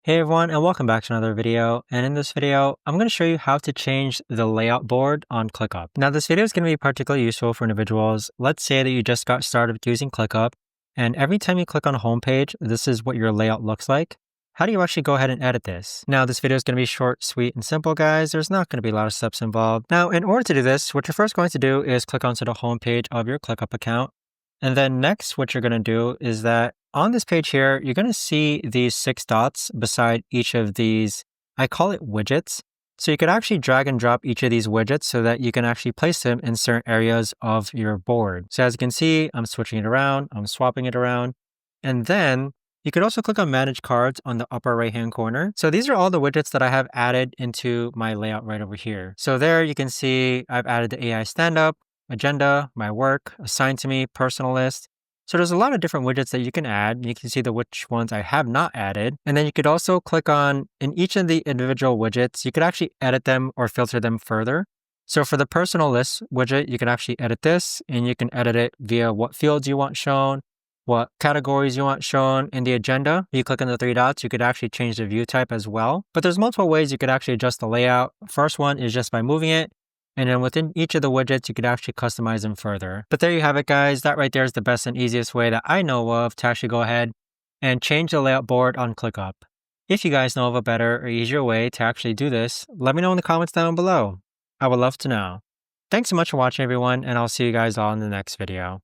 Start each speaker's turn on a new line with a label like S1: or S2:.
S1: Hey everyone, and welcome back to another video. And in this video, I'm going to show you how to change the layout board on ClickUp. Now, this video is going to be particularly useful for individuals. Let's say that you just got started using ClickUp, and every time you click on a home page, this is what your layout looks like. How do you actually go ahead and edit this? Now, this video is going to be short, sweet, and simple, guys. There's not going to be a lot of steps involved. Now, in order to do this, what you're first going to do is click onto the home page of your ClickUp account. And then next, what you're going to do is that on this page here, you're going to see these 6 dots beside each of these, I call it widgets. So you could actually drag and drop each of these widgets so that you can actually place them in certain areas of your board. So as you can see, I'm switching it around, I'm swapping it around. And then you could also click on Manage Cards on the upper right-hand corner. So these are all the widgets that I have added into my layout right over here. So there you can see I've added the AI stand-up, agenda, my work, assigned to me, personal list. So there's a lot of different widgets that you can add. You can see which ones I have not added. And then you could also click on, in each of the individual widgets, you could actually edit them or filter them further. So for the personal list widget, you can actually edit this, and you can edit it via what fields you want shown, what categories you want shown. In the agenda, you click on the 3 dots, you could actually change the view type as well. But there's multiple ways you could actually adjust the layout. First one is just by moving it. And then within each of the widgets, you could actually customize them further. But there you have it, guys. That right there is the best and easiest way that I know of to actually go ahead and change the layout board on ClickUp. If you guys know of a better or easier way to actually do this, let me know in the comments down below. I would love to know. Thanks so much for watching, everyone, and I'll see you guys all in the next video.